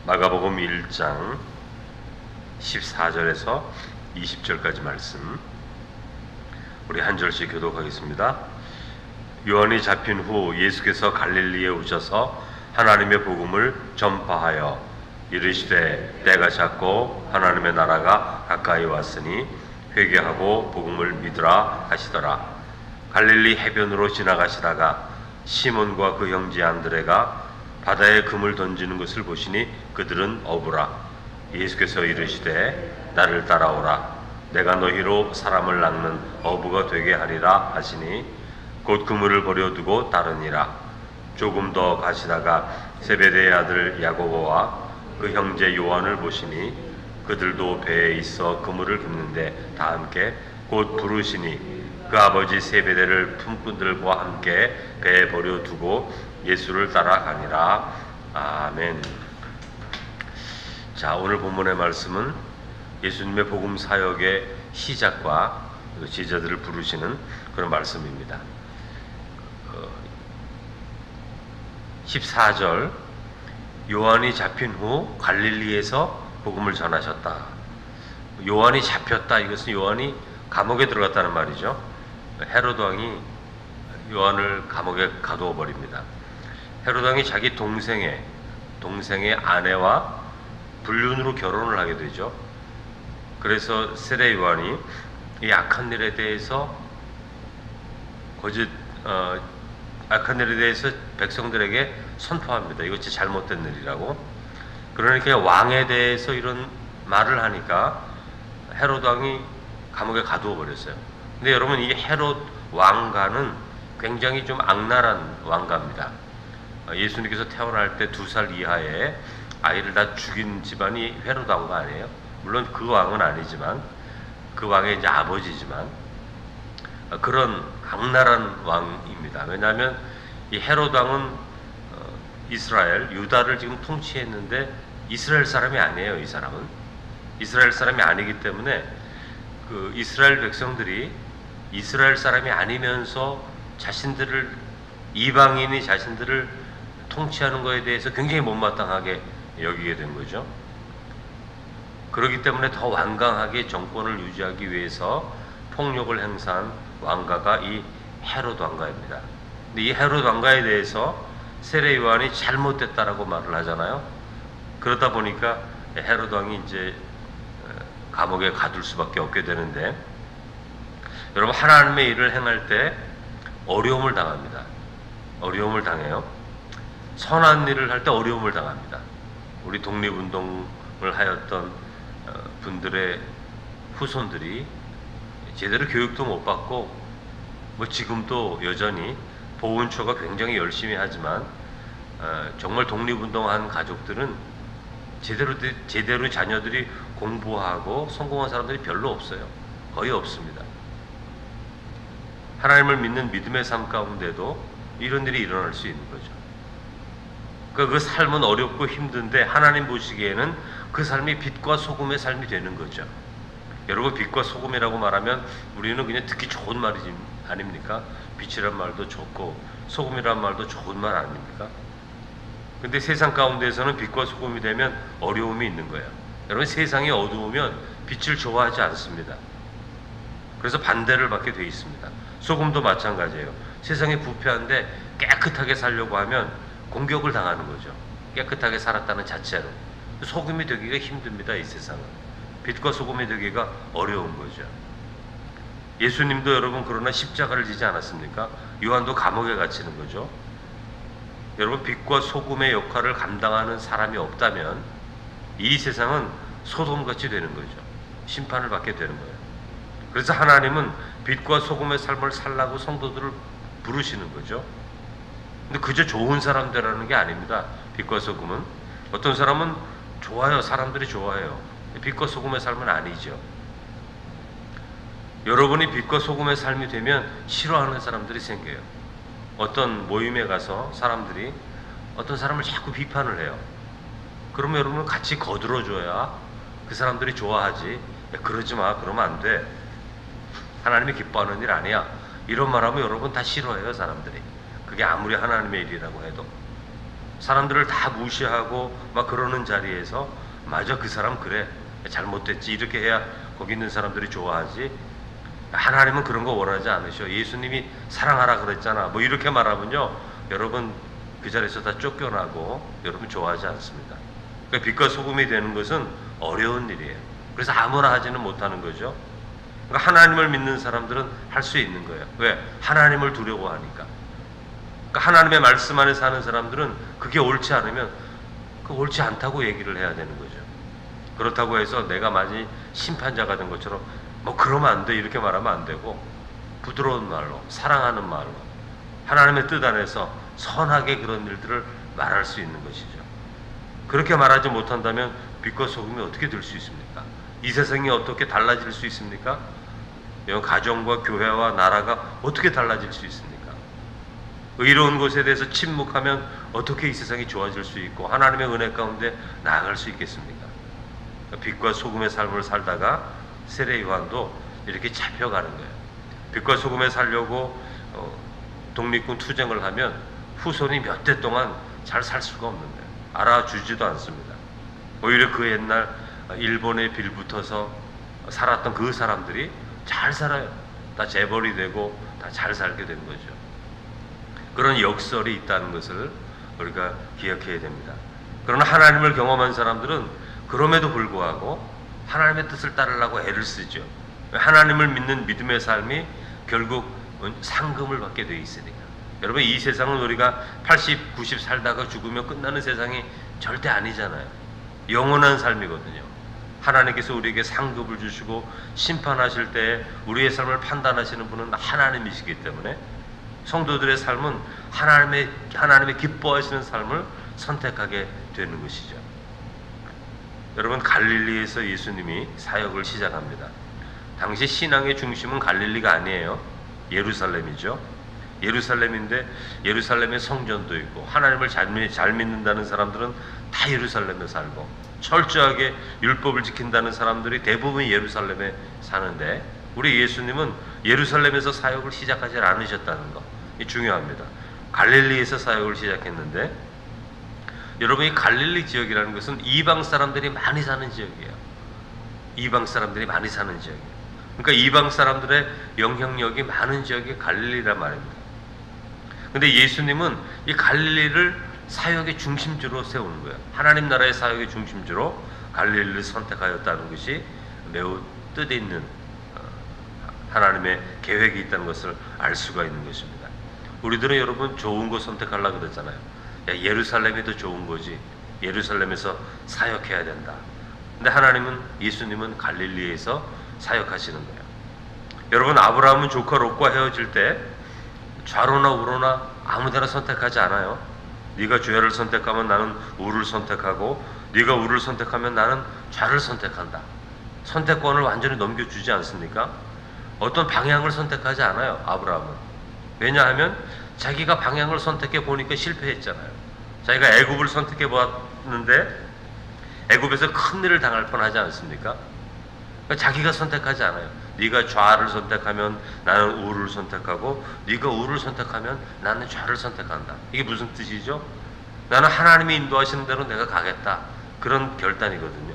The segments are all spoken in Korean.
마가복음 1장 14절에서 20절까지 말씀 우리 한 절씩 교독하겠습니다. 요한이 잡힌 후 예수께서 갈릴리에 오셔서 하나님의 복음을 전파하여 이르시되 때가 찼고 하나님의 나라가 가까이 왔으니 회개하고 복음을 믿으라 하시더라. 갈릴리 해변으로 지나가시다가 시몬과 그 형제 안드레가 바다에 금을 던지는 것을 보시니 그들은 어부라. 예수께서 이르시되 나를 따라오라. 내가 너희로 사람을 낚는 어부가 되게 하리라 하시니 곧 그물을 버려두고 따르니라. 조금 더 가시다가 세베대의 아들 야고보와 그 형제 요한을 보시니 그들도 배에 있어 그물을 깁는데 다 함께 곧 부르시니 그 아버지 세베대를 품꾼들과 함께 배에 버려두고 예수를 따라가니라. 아멘. 자, 오늘 본문의 말씀은 예수님의 복음 사역의 시작과 제자들을 부르시는 그런 말씀입니다. 14절 요한이 잡힌 후 갈릴리에서 복음을 전하셨다. 요한이 잡혔다. 이것은 요한이 감옥에 들어갔다는 말이죠. 헤로드 왕이 요한을 감옥에 가두어 버립니다. 헤로드 왕이 자기 동생의 아내와 불륜으로 결혼을 하게 되죠. 그래서 세례 요한이 이 악한 일에 대해서 악한 일에 대해서 백성들에게 선포합니다. 이것이 잘못된 일이라고. 그러니까 왕에 대해서 이런 말을 하니까 헤로드 왕이 감옥에 가두어 버렸어요. 근데 여러분, 이 헤롯 왕가는 굉장히 좀 악랄한 왕가입니다. 예수님께서 태어날 때 2살 이하의 아이를 다 죽인 집안이 헤롯 왕가 아니에요? 물론 그 왕은 아니지만 그 왕의 이제 아버지지만 그런 악랄한 왕입니다. 왜냐하면 이 헤롯 왕은 이스라엘, 유다를 지금 통치했는데 이스라엘 사람이 아니에요. 이 사람은 이스라엘 사람이 아니기 때문에 그 이스라엘 백성들이 이스라엘 사람이 아니면서 이방인이 자신들을 통치하는 것에 대해서 굉장히 못마땅하게 여기게 된 거죠. 그렇기 때문에 더 완강하게 정권을 유지하기 위해서 폭력을 행사한 왕가가 이 헤롯 왕가입니다. 근데 이 헤롯 왕가에 대해서 세례 요한이 잘못됐다라고 말을 하잖아요. 그러다 보니까 헤롯 왕이 이제 감옥에 가둘 수밖에 없게 되는데, 여러분, 하나님의 일을 행할 때 어려움을 당합니다. 어려움을 당해요. 선한 일을 할 때 어려움을 당합니다. 우리 독립운동을 하였던 분들의 후손들이 제대로 교육도 못 받고 지금도 여전히 보훈처가 굉장히 열심히 하지만 정말 독립운동한 가족들은 제대로 자녀들이 공부하고 성공한 사람들이 별로 없어요. 거의 없습니다. 하나님을 믿는 믿음의 삶 가운데도 이런 일이 일어날 수 있는 거죠. 그 삶은 어렵고 힘든데 하나님 보시기에는 그 삶이 빛과 소금의 삶이 되는 거죠. 여러분, 빛과 소금이라고 말하면 우리는 그냥 듣기 좋은 말이 아닙니까? 빛이란 말도 좋고 소금이란 말도 좋은 말 아닙니까? 근데 세상 가운데에서는 빛과 소금이 되면 어려움이 있는 거예요. 여러분, 세상이 어두우면 빛을 좋아하지 않습니다. 그래서 반대를 받게 돼 있습니다. 소금도 마찬가지예요. 세상이 부패한데 깨끗하게 살려고 하면 공격을 당하는 거죠. 깨끗하게 살았다는 자체로. 소금이 되기가 힘듭니다. 이 세상은. 빛과 소금이 되기가 어려운 거죠. 예수님도 여러분 그러나 십자가를 지지 않았습니까? 요한도 감옥에 갇히는 거죠. 여러분, 빛과 소금의 역할을 감당하는 사람이 없다면 이 세상은 소돔같이 되는 거죠. 심판을 받게 되는 거예요. 그래서 하나님은 빛과 소금의 삶을 살라고 성도들을 부르시는 거죠. 근데 그저 좋은 사람 되라는 게 아닙니다. 빛과 소금은. 어떤 사람은 좋아요. 사람들이 좋아해요. 빛과 소금의 삶은 아니죠. 여러분이 빛과 소금의 삶이 되면 싫어하는 사람들이 생겨요. 어떤 모임에 가서 사람들이 어떤 사람을 자꾸 비판을 해요. 그러면 여러분은 같이 거들어줘야 그 사람들이 좋아하지. 야, 그러지 마. 그러면 안 돼. 하나님이 기뻐하는 일 아니야. 이런 말하면 여러분 다 싫어해요. 사람들이. 그게 아무리 하나님의 일이라고 해도. 사람들을 다 무시하고 막 그러는 자리에서 맞아, 그 사람 그래, 잘못됐지, 이렇게 해야 거기 있는 사람들이 좋아하지. 하나님은 그런 거 원하지 않으셔. 예수님이 사랑하라 그랬잖아, 뭐 이렇게 말하면요, 여러분 그 자리에서 다 쫓겨나고 여러분 좋아하지 않습니다. 그러니까 빛과 소금이 되는 것은 어려운 일이에요. 그래서 아무나 하지는 못하는 거죠. 그러니까 하나님을 믿는 사람들은 할 수 있는 거예요. 왜? 하나님을 두려워하니까. 그러니까 하나님의 말씀 안에 사는 사람들은 그게 옳지 않으면 그 옳지 않다고 얘기를 해야 되는 거죠. 그렇다고 해서 내가 많이 심판자가 된 것처럼 뭐 그러면 안 돼, 이렇게 말하면 안 되고, 부드러운 말로, 사랑하는 말로, 하나님의 뜻 안에서 선하게 그런 일들을 말할 수 있는 것이죠. 그렇게 말하지 못한다면 빛과 소금이 어떻게 될 수 있습니까? 이 세상이 어떻게 달라질 수 있습니까? 가정과 교회와 나라가 어떻게 달라질 수 있습니까? 의로운 것에 대해서 침묵하면 어떻게 이 세상이 좋아질 수 있고 하나님의 은혜 가운데 나아갈 수 있겠습니까? 빛과 소금의 삶을 살다가 세례 요한도 이렇게 잡혀가는 거예요. 빛과 소금에 살려고 독립군 투쟁을 하면 후손이 몇 대 동안 잘 살 수가 없는 거예요. 알아주지도 않습니다. 오히려 그 옛날 일본에 빌붙어서 살았던 그 사람들이 잘 살아요. 다 재벌이 되고 다 잘 살게 된 거죠. 그런 역설이 있다는 것을 우리가 기억해야 됩니다. 그러나 하나님을 경험한 사람들은 그럼에도 불구하고 하나님의 뜻을 따르려고 애를 쓰죠. 하나님을 믿는 믿음의 삶이 결국 상금을 받게 돼 있으니까. 여러분, 이 세상은 우리가 80, 90 살다가 죽으면 끝나는 세상이 절대 아니잖아요. 영원한 삶이거든요. 하나님께서 우리에게 상급을 주시고 심판하실 때 우리의 삶을 판단하시는 분은 하나님이시기 때문에 성도들의 삶은 하나님의 기뻐하시는 삶을 선택하게 되는 것이죠. 여러분, 갈릴리에서 예수님이 사역을 시작합니다. 당시 신앙의 중심은 갈릴리가 아니에요. 예루살렘이죠. 예루살렘인데 예루살렘에 성전도 있고 하나님을 잘 믿는다는 사람들은 다 예루살렘에 살고 철저하게 율법을 지킨다는 사람들이 대부분 예루살렘에 사는데, 우리 예수님은 예루살렘에서 사역을 시작하지 않으셨다는 거, 이 중요합니다. 갈릴리에서 사역을 시작했는데, 여러분, 이 갈릴리 지역이라는 것은 이방 사람들이 많이 사는 지역이에요. 이방 사람들이 많이 사는 지역이에요. 그러니까 이방 사람들의 영향력이 많은 지역이 갈릴리란 말입니다. 근데 예수님은 이 갈릴리를 사역의 중심지로 세우는 거예요. 하나님 나라의 사역의 중심지로 갈릴리를 선택하였다는 것이 매우 뜻있는 하나님의 계획이 있다는 것을 알 수가 있는 것입니다. 우리들은 여러분 좋은 거 선택하려고 그러잖아요. 야, 예루살렘이 더 좋은 거지. 예루살렘에서 사역해야 된다. 근데 하나님은, 예수님은 갈릴리에서 사역하시는 거예요. 여러분, 아브라함은 조카 롯과 헤어질 때 좌로나 우로나 아무데나 선택하지 않아요. 네가 좌를 선택하면 나는 우를 선택하고, 네가 우를 선택하면 나는 좌를 선택한다. 선택권을 완전히 넘겨주지 않습니까? 어떤 방향을 선택하지 않아요, 아브라함은. 왜냐하면 자기가 방향을 선택해 보니까 실패했잖아요. 자기가 애굽을 선택해 보았는데 애굽에서 큰 일을 당할 뻔하지 않습니까? 그러니까 자기가 선택하지 않아요. 네가 좌를 선택하면 나는 우를 선택하고, 네가 우를 선택하면 나는 좌를 선택한다. 이게 무슨 뜻이죠? 나는 하나님이 인도하시는 대로 내가 가겠다. 그런 결단이거든요.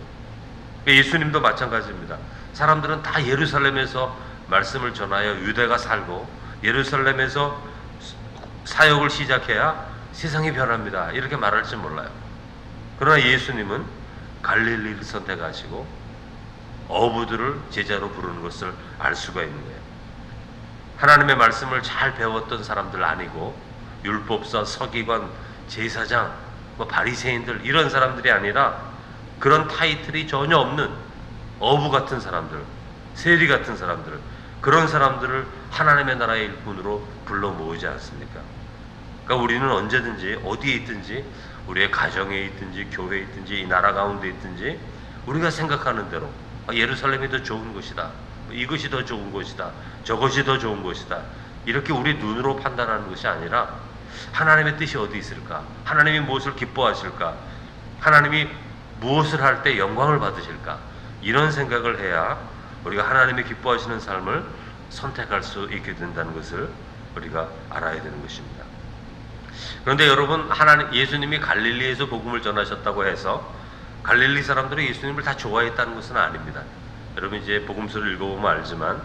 예수님도 마찬가지입니다. 사람들은 다 예루살렘에서 말씀을 전하여 유대가 살고 예루살렘에서 사역을 시작해야 세상이 변합니다, 이렇게 말할지 몰라요. 그러나 예수님은 갈릴리를 선택하시고 어부들을 제자로 부르는 것을 알 수가 있는 거예요. 하나님의 말씀을 잘 배웠던 사람들 아니고 율법사, 서기관, 제사장, 바리새인들, 이런 사람들이 아니라 그런 타이틀이 전혀 없는 어부 같은 사람들, 세리 같은 사람들, 그런 사람들을 하나님의 나라의 일꾼으로 불러 모으지 않습니까? 그러니까 우리는 언제든지 어디에 있든지, 우리의 가정에 있든지 교회에 있든지 이 나라 가운데 있든지, 우리가 생각하는 대로 예루살렘이 더 좋은 것이다, 이것이 더 좋은 것이다, 저것이 더 좋은 것이다, 이렇게 우리 눈으로 판단하는 것이 아니라 하나님의 뜻이 어디 있을까? 하나님이 무엇을 기뻐하실까? 하나님이 무엇을 할 때 영광을 받으실까? 이런 생각을 해야 우리가 하나님이 기뻐하시는 삶을 선택할 수 있게 된다는 것을 우리가 알아야 되는 것입니다. 그런데 여러분, 하나님, 예수님이 갈릴리에서 복음을 전하셨다고 해서 갈릴리 사람들이 예수님을 다 좋아했다는 것은 아닙니다. 여러분 이제 복음서를 읽어보면 알지만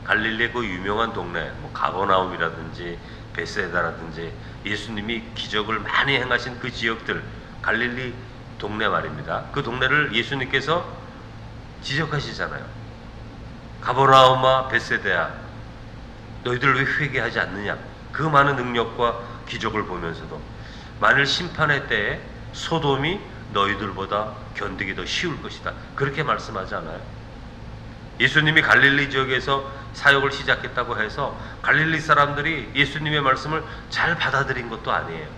갈릴리의 그 유명한 동네, 뭐 가버나움이라든지 베세다라든지 예수님이 기적을 많이 행하신 그 지역들, 갈릴리 동네 말입니다. 그 동네를 예수님께서 지적하시잖아요. 가버나움아 베세다야, 너희들 왜 회개하지 않느냐? 그 많은 능력과 기적을 보면서도 만일 심판의 때에 소돔이 너희들보다 견디기 더 쉬울 것이다, 그렇게 말씀하지 않아요? 예수님이 갈릴리 지역에서 사역을 시작했다고 해서 갈릴리 사람들이 예수님의 말씀을 잘 받아들인 것도 아니에요.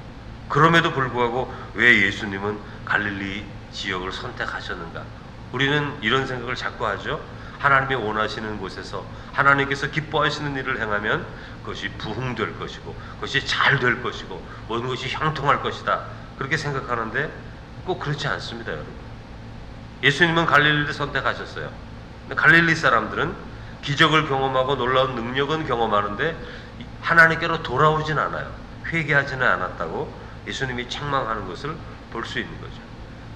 그럼에도 불구하고 왜 예수님은 갈릴리 지역을 선택하셨는가? 우리는 이런 생각을 자꾸 하죠. 하나님이 원하시는 곳에서 하나님께서 기뻐하시는 일을 행하면 그것이 부흥될 것이고 그것이 잘 될 것이고 모든 것이 형통할 것이다, 그렇게 생각하는데 꼭 그렇지 않습니다. 여러분, 예수님은 갈릴리를 선택하셨어요. 근데 갈릴리 사람들은 기적을 경험하고 놀라운 능력은 경험하는데 하나님께로 돌아오진 않아요. 회개하지는 않았다고 예수님이 책망하는 것을 볼 수 있는 거죠.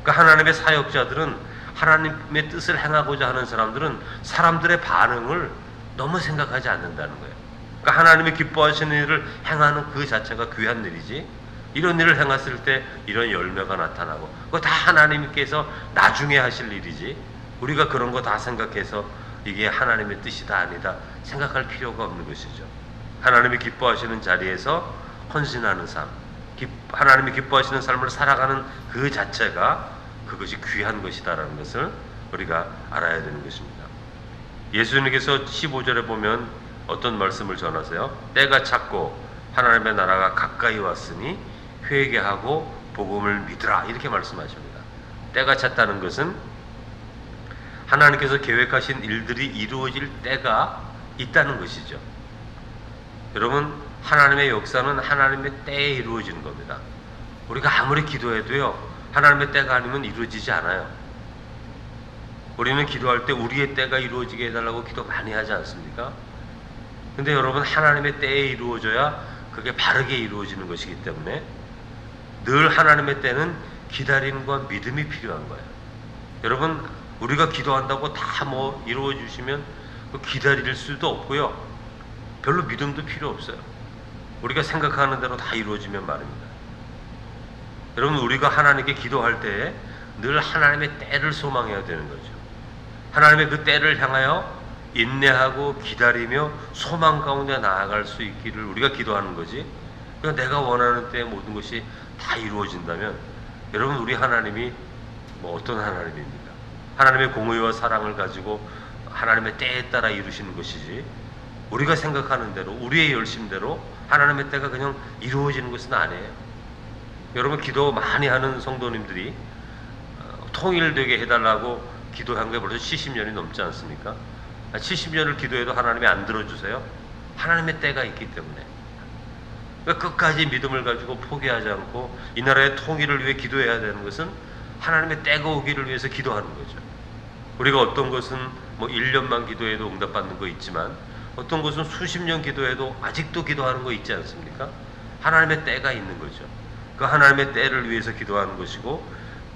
그러니까 하나님의 사역자들은, 하나님의 뜻을 행하고자 하는 사람들은 사람들의 반응을 너무 생각하지 않는다는 거예요. 그러니까 하나님이 기뻐하시는 일을 행하는 그 자체가 귀한 일이지, 이런 일을 행했을 때 이런 열매가 나타나고 그거 다 하나님께서 나중에 하실 일이지, 우리가 그런 거 다 생각해서 이게 하나님의 뜻이다 아니다 생각할 필요가 없는 것이죠. 하나님이 기뻐하시는 자리에서 헌신하는 삶, 하나님이 기뻐하시는 삶을 살아가는 그 자체가 그것이 귀한 것이다라는 것을 우리가 알아야 되는 것입니다. 예수님께서 15절에 보면 어떤 말씀을 전하세요? 때가 찼고 하나님의 나라가 가까이 왔으니 회개하고 복음을 믿으라, 이렇게 말씀하십니다. 때가 찼다는 것은 하나님께서 계획하신 일들이 이루어질 때가 있다는 것이죠. 여러분, 하나님의 역사는 하나님의 때에 이루어지는 겁니다. 우리가 아무리 기도해도요, 하나님의 때가 아니면 이루어지지 않아요. 우리는 기도할 때 우리의 때가 이루어지게 해달라고 기도 많이 하지 않습니까? 근데 여러분, 하나님의 때에 이루어져야 그게 바르게 이루어지는 것이기 때문에 늘 하나님의 때는 기다림과 믿음이 필요한 거예요. 여러분, 우리가 기도한다고 다 뭐 이루어 주시면 기다릴 수도 없고요, 별로 믿음도 필요 없어요. 우리가 생각하는 대로 다 이루어지면 말입니다. 여러분, 우리가 하나님께 기도할 때에 늘 하나님의 때를 소망해야 되는 거죠. 하나님의 그 때를 향하여 인내하고 기다리며 소망 가운데 나아갈 수 있기를 우리가 기도하는 거지, 그러니까 내가 원하는 때에 모든 것이 다 이루어진다면 여러분, 우리 하나님이 뭐 어떤 하나님입니까? 하나님의 공의와 사랑을 가지고 하나님의 때에 따라 이루시는 것이지, 우리가 생각하는 대로 우리의 열심대로 하나님의 때가 그냥 이루어지는 것은 아니에요. 여러분, 기도 많이 하는 성도님들이 통일되게 해달라고 기도한 게 벌써 70년이 넘지 않습니까? 70년을 기도해도 하나님이 안 들어주세요. 하나님의 때가 있기 때문에. 끝까지 믿음을 가지고 포기하지 않고 이 나라의 통일을 위해 기도해야 되는 것은 하나님의 때가 오기를 위해서 기도하는 거죠. 우리가 어떤 것은 뭐 1년만 기도해도 응답받는 거 있지만 어떤 것은 수십 년 기도해도 아직도 기도하는 거 있지 않습니까? 하나님의 때가 있는 거죠. 그 하나님의 때를 위해서 기도하는 것이고,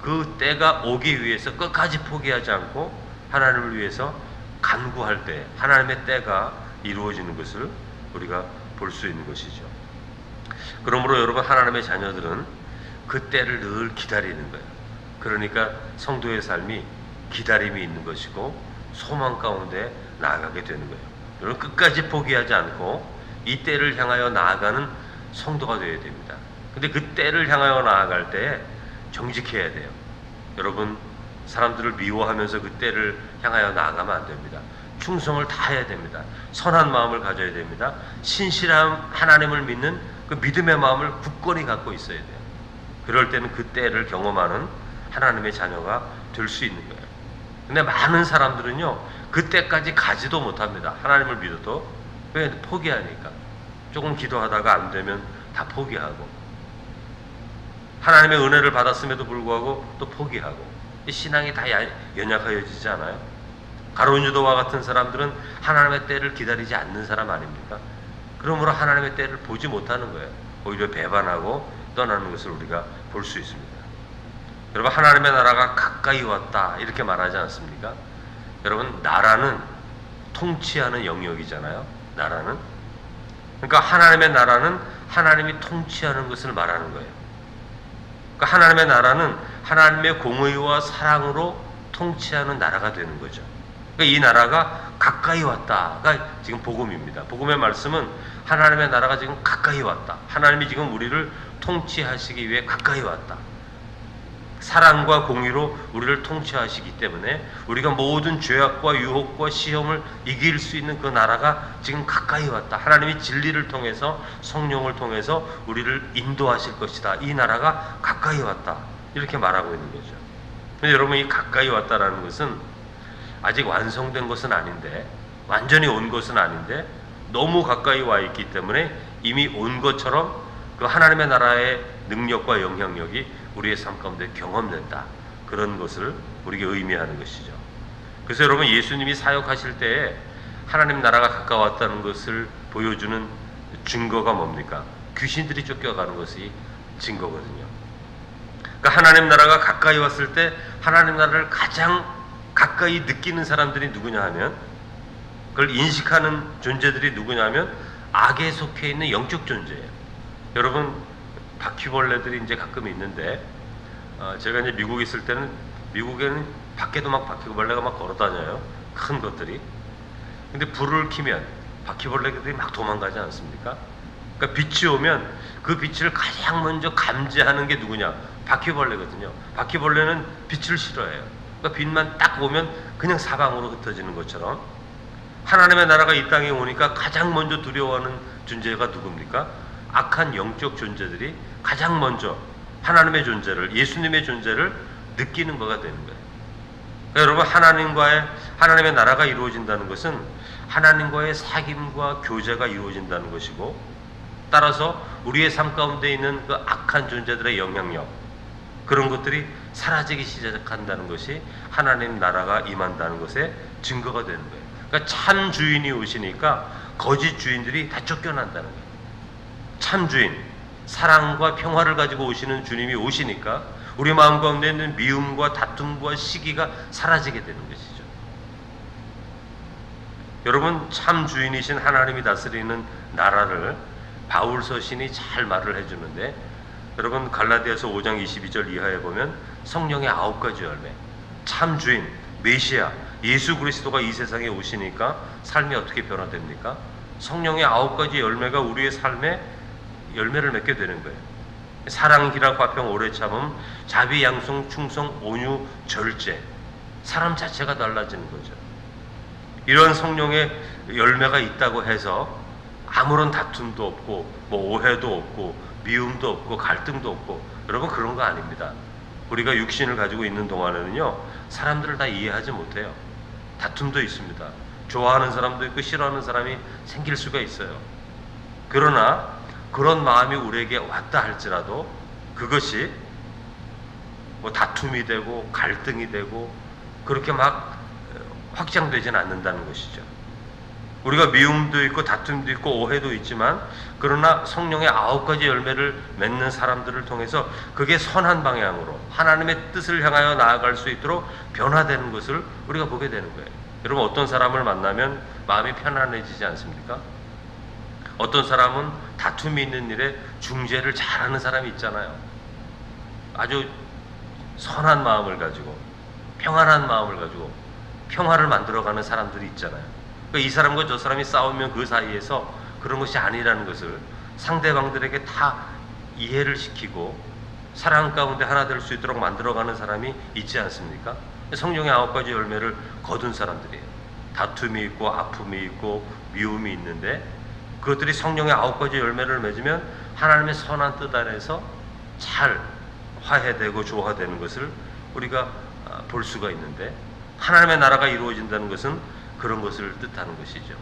그 때가 오기 위해서 끝까지 포기하지 않고 하나님을 위해서 간구할 때 하나님의 때가 이루어지는 것을 우리가 볼 수 있는 것이죠. 그러므로 여러분, 하나님의 자녀들은 그 때를 늘 기다리는 거예요. 그러니까 성도의 삶이 기다림이 있는 것이고 소망 가운데 나아가게 되는 거예요. 여러분, 끝까지 포기하지 않고 이 때를 향하여 나아가는 성도가 되어야 됩니다. 근데 그 때를 향하여 나아갈 때 정직해야 돼요. 여러분, 사람들을 미워하면서 그 때를 향하여 나아가면 안 됩니다. 충성을 다해야 됩니다. 선한 마음을 가져야 됩니다. 신실한 하나님을 믿는 그 믿음의 마음을 굳건히 갖고 있어야 돼요. 그럴 때는 그 때를 경험하는 하나님의 자녀가 될 수 있는 거예요. 근데 많은 사람들은요, 그 때까지 가지도 못합니다. 하나님을 믿어도. 왜? 포기하니까. 조금 기도하다가 안 되면 다 포기하고, 하나님의 은혜를 받았음에도 불구하고 또 포기하고, 신앙이 다 연약해지지 않아요? 가룟 유다와 같은 사람들은 하나님의 때를 기다리지 않는 사람 아닙니까? 그러므로 하나님의 때를 보지 못하는 거예요. 오히려 배반하고 떠나는 것을 우리가 볼 수 있습니다. 여러분, 하나님의 나라가 가까이 왔다 이렇게 말하지 않습니까? 여러분, 나라는 통치하는 영역이잖아요. 나라는. 그러니까 하나님의 나라는 하나님이 통치하는 것을 말하는 거예요. 그러니까 하나님의 나라는 하나님의 공의와 사랑으로 통치하는 나라가 되는 거죠. 그러니까 이 나라가 가까이 왔다가 지금 복음입니다. 복음의 말씀은 하나님의 나라가 지금 가까이 왔다. 하나님이 지금 우리를 통치하시기 위해 가까이 왔다. 사랑과 공의로 우리를 통치하시기 때문에 우리가 모든 죄악과 유혹과 시험을 이길 수 있는 그 나라가 지금 가까이 왔다. 하나님이 진리를 통해서 성령을 통해서 우리를 인도하실 것이다. 이 나라가 가까이 왔다. 이렇게 말하고 있는 거죠. 근데 여러분, 이 가까이 왔다라는 것은 아직 완성된 것은 아닌데, 완전히 온 것은 아닌데 너무 가까이 와 있기 때문에 이미 온 것처럼 그 하나님의 나라의 능력과 영향력이 우리의 삶 가운데 경험된다. 그런 것을 우리에게 의미하는 것이죠. 그래서 여러분, 예수님이 사역하실 때에 하나님 나라가 가까웠다는 것을 보여주는 증거가 뭡니까? 귀신들이 쫓겨가는 것이 증거거든요. 그러니까 하나님 나라가 가까이 왔을 때 하나님 나라를 가장 가까이 느끼는 사람들이 누구냐 하면, 그걸 인식하는 존재들이 누구냐 하면 악에 속해 있는 영적 존재예요. 여러분, 바퀴벌레들이 이제 가끔 있는데, 제가 이제 미국에 있을 때는 미국에는 밖에도 막 바퀴벌레가 막 걸어다녀요. 큰 것들이. 근데 불을 켜면 바퀴벌레들이 막 도망가지 않습니까? 그러니까 빛이 오면 그 빛을 가장 먼저 감지하는 게 누구냐? 바퀴벌레거든요. 바퀴벌레는 빛을 싫어해요. 그러니까 빛만 딱 오면 그냥 사방으로 흩어지는 것처럼 하나님의 나라가 이 땅에 오니까 가장 먼저 두려워하는 존재가 누굽니까? 악한 영적 존재들이 가장 먼저 하나님의 존재를, 예수님의 존재를 느끼는 거가 되는 거예요. 그러니까 여러분, 하나님의 나라가 이루어진다는 것은 하나님과의 사귐과 교제가 이루어진다는 것이고, 따라서 우리의 삶 가운데 있는 그 악한 존재들의 영향력, 그런 것들이 사라지기 시작한다는 것이 하나님 나라가 임한다는 것의 증거가 되는 거예요. 그러니까 참 주인이 오시니까 거짓 주인들이 다 쫓겨난다는 거예요. 참 주인, 사랑과 평화를 가지고 오시는 주님이 오시니까 우리 마음 가운데 있는 미움과 다툼과 시기가 사라지게 되는 것이죠. 여러분, 참 주인이신 하나님이 다스리는 나라를 바울 서신이 잘 말을 해주는데, 여러분, 갈라디아서 5장 22절 이하에 보면 성령의 9가지 열매, 참 주인, 메시아, 예수 그리스도가 이 세상에 오시니까 삶이 어떻게 변화됩니까? 성령의 9가지 열매가 우리의 삶에 열매를 맺게 되는 거예요. 사랑, 희락, 화평, 오래 참음, 자비, 양성, 충성, 온유, 절제. 사람 자체가 달라지는 거죠. 이런 성령의 열매가 있다고 해서 아무런 다툼도 없고 뭐 오해도 없고 미움도 없고 갈등도 없고, 여러분, 그런 거 아닙니다. 우리가 육신을 가지고 있는 동안에는요, 사람들을 다 이해하지 못해요. 다툼도 있습니다. 좋아하는 사람도 있고 싫어하는 사람이 생길 수가 있어요. 그러나 그런 마음이 우리에게 왔다 할지라도 그것이 뭐 다툼이 되고 갈등이 되고 그렇게 막 확장되지는 않는다는 것이죠. 우리가 미움도 있고 다툼도 있고 오해도 있지만, 그러나 성령의 9가지 열매를 맺는 사람들을 통해서 그게 선한 방향으로 하나님의 뜻을 향하여 나아갈 수 있도록 변화되는 것을 우리가 보게 되는 거예요. 여러분, 어떤 사람을 만나면 마음이 편안해지지 않습니까? 어떤 사람은 다툼이 있는 일에 중재를 잘하는 사람이 있잖아요. 아주 선한 마음을 가지고 평안한 마음을 가지고 평화를 만들어가는 사람들이 있잖아요. 그러니까 이 사람과 저 사람이 싸우면 그 사이에서 그런 것이 아니라는 것을 상대방들에게 다 이해를 시키고 사랑 가운데 하나 될 수 있도록 만들어가는 사람이 있지 않습니까? 성령의 9가지 열매를 거둔 사람들이에요. 다툼이 있고 아픔이 있고 미움이 있는데, 그것들이 성령의 9가지 열매를 맺으면 하나님의 선한 뜻 안에서 잘 화해되고 조화되는 것을 우리가 볼 수가 있는데, 하나님의 나라가 이루어진다는 것은 그런 것을 뜻하는 것이죠.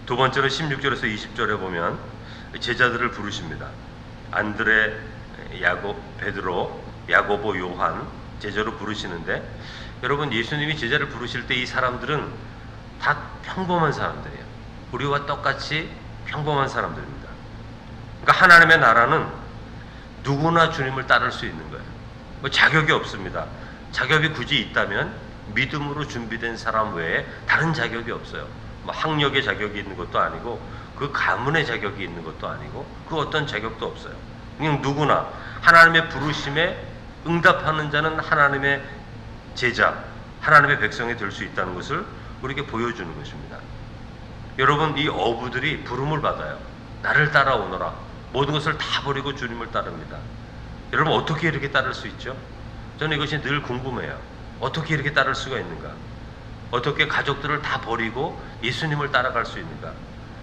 두 번째로 16절에서 20절에 보면 제자들을 부르십니다. 안드레, 베드로, 야고보, 요한 제자로 부르시는데, 여러분, 예수님이 제자를 부르실 때 이 사람들은 다 평범한 사람들이에요. 우리와 똑같이 평범한 사람들입니다. 그러니까 하나님의 나라는 누구나 주님을 따를 수 있는 거예요. 뭐 자격이 없습니다. 자격이 굳이 있다면 믿음으로 준비된 사람 외에 다른 자격이 없어요. 뭐 학력의 자격이 있는 것도 아니고 그 가문의 자격이 있는 것도 아니고 그 어떤 자격도 없어요. 그냥 누구나 하나님의 부르심에 응답하는 자는 하나님의 제자, 하나님의 백성이 될 수 있다는 것을 우리에게 보여주는 것입니다. 여러분, 이 어부들이 부름을 받아요. 나를 따라오너라. 모든 것을 다 버리고 주님을 따릅니다. 여러분, 어떻게 이렇게 따를 수 있죠? 저는 이것이 늘 궁금해요. 어떻게 이렇게 따를 수가 있는가? 어떻게 가족들을 다 버리고 예수님을 따라갈 수 있는가?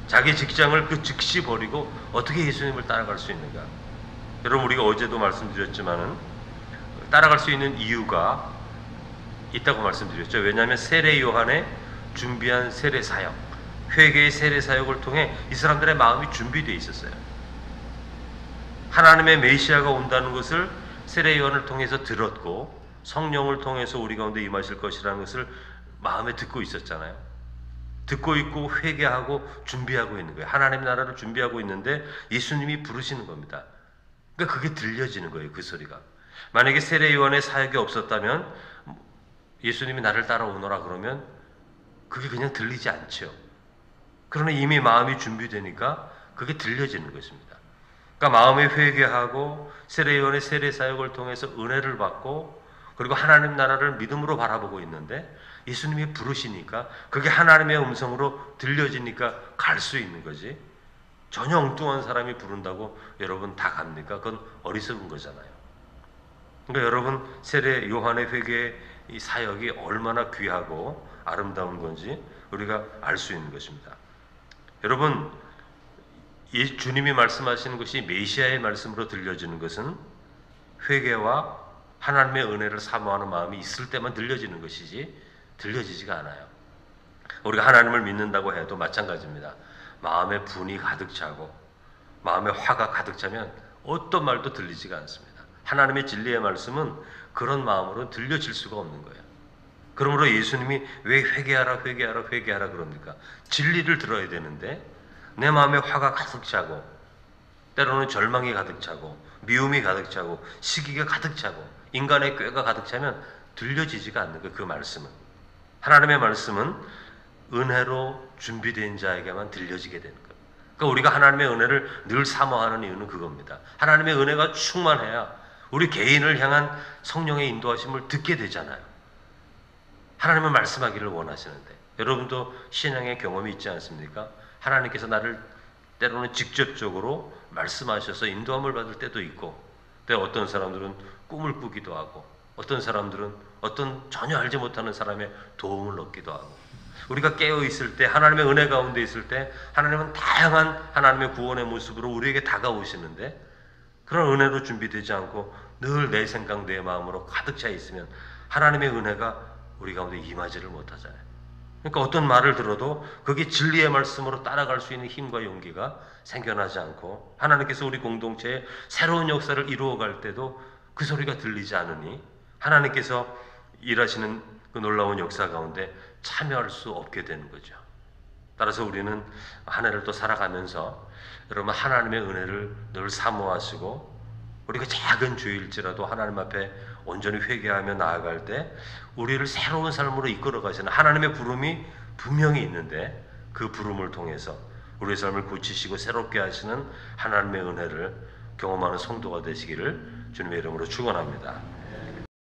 자기 직장을 그 즉시 버리고 어떻게 예수님을 따라갈 수 있는가? 여러분, 우리가 어제도 말씀드렸지만은 따라갈 수 있는 이유가 있다고 말씀드렸죠. 왜냐하면 세례 요한의 준비한 세례 사역, 회개의 세례 사역을 통해 이 사람들의 마음이 준비되어 있었어요. 하나님의 메시아가 온다는 것을 세례 요한을 통해서 들었고 성령을 통해서 우리 가운데 임하실 것이라는 것을 마음에 듣고 있었잖아요. 듣고 있고 회개하고 준비하고 있는 거예요. 하나님의 나라를 준비하고 있는데 예수님이 부르시는 겁니다. 그러니까 그게 들려지는 거예요. 그 소리가. 만약에 세례 요한의 사역이 없었다면 예수님이 나를 따라오너라 그러면 그게 그냥 들리지 않죠. 그러나 이미 마음이 준비되니까 그게 들려지는 것입니다. 그러니까 마음에 회개하고 세례 요한의 세례 사역을 통해서 은혜를 받고 그리고 하나님 나라를 믿음으로 바라보고 있는데 예수님이 부르시니까 그게 하나님의 음성으로 들려지니까 갈 수 있는 거지. 전혀 엉뚱한 사람이 부른다고 여러분 다 갑니까? 그건 어리석은 거잖아요. 그러니까 여러분, 세례 요한의 회개의 이 사역이 얼마나 귀하고 아름다운 건지 우리가 알 수 있는 것입니다. 여러분, 주님이 말씀하시는 것이 메시아의 말씀으로 들려지는 것은 회개와 하나님의 은혜를 사모하는 마음이 있을 때만 들려지는 것이지 들려지지가 않아요. 우리가 하나님을 믿는다고 해도 마찬가지입니다. 마음에 분이 가득 차고 마음에 화가 가득 차면 어떤 말도 들리지가 않습니다. 하나님의 진리의 말씀은 그런 마음으로 들려질 수가 없는 거예요. 그러므로 예수님이 왜 회개하라 회개하라 회개하라 그럽니까? 진리를 들어야 되는데 내 마음에 화가 가득 차고 때로는 절망이 가득 차고 미움이 가득 차고 시기가 가득 차고 인간의 꾀가 가득 차면 들려지지가 않는 거예요. 그 말씀은. 하나님의 말씀은 은혜로 준비된 자에게만 들려지게 되는 거예요. 그러니까 우리가 하나님의 은혜를 늘 사모하는 이유는 그겁니다. 하나님의 은혜가 충만해야 우리 개인을 향한 성령의 인도하심을 듣게 되잖아요. 하나님은 말씀하기를 원하시는데 여러분도 신앙의 경험이 있지 않습니까? 하나님께서 나를 때로는 직접적으로 말씀하셔서 인도함을 받을 때도 있고 또 어떤 사람들은 꿈을 꾸기도 하고 어떤 사람들은 어떤 전혀 알지 못하는 사람의 도움을 얻기도 하고 우리가 깨어있을 때 하나님의 은혜 가운데 있을 때 하나님은 다양한 하나님의 구원의 모습으로 우리에게 다가오시는데 그런 은혜로 준비되지 않고 늘 내 생각 내 마음으로 가득 차 있으면 하나님의 은혜가 우리 가운데 임하지를 못하잖아요. 그러니까 어떤 말을 들어도 그게 진리의 말씀으로 따라갈 수 있는 힘과 용기가 생겨나지 않고 하나님께서 우리 공동체에 새로운 역사를 이루어갈 때도 그 소리가 들리지 않으니 하나님께서 일하시는 그 놀라운 역사 가운데 참여할 수 없게 되는 거죠. 따라서 우리는 한 해를 또 살아가면서 여러분 하나님의 은혜를 늘 사모하시고 우리가 작은 죄일지라도 하나님 앞에 온전히 회개하며 나아갈 때 우리를 새로운 삶으로 이끌어 가시는 하나님의 부름이 분명히 있는데 그 부름을 통해서 우리의 삶을 고치시고 새롭게 하시는 하나님의 은혜를 경험하는 성도가 되시기를 주님의 이름으로 축원합니다.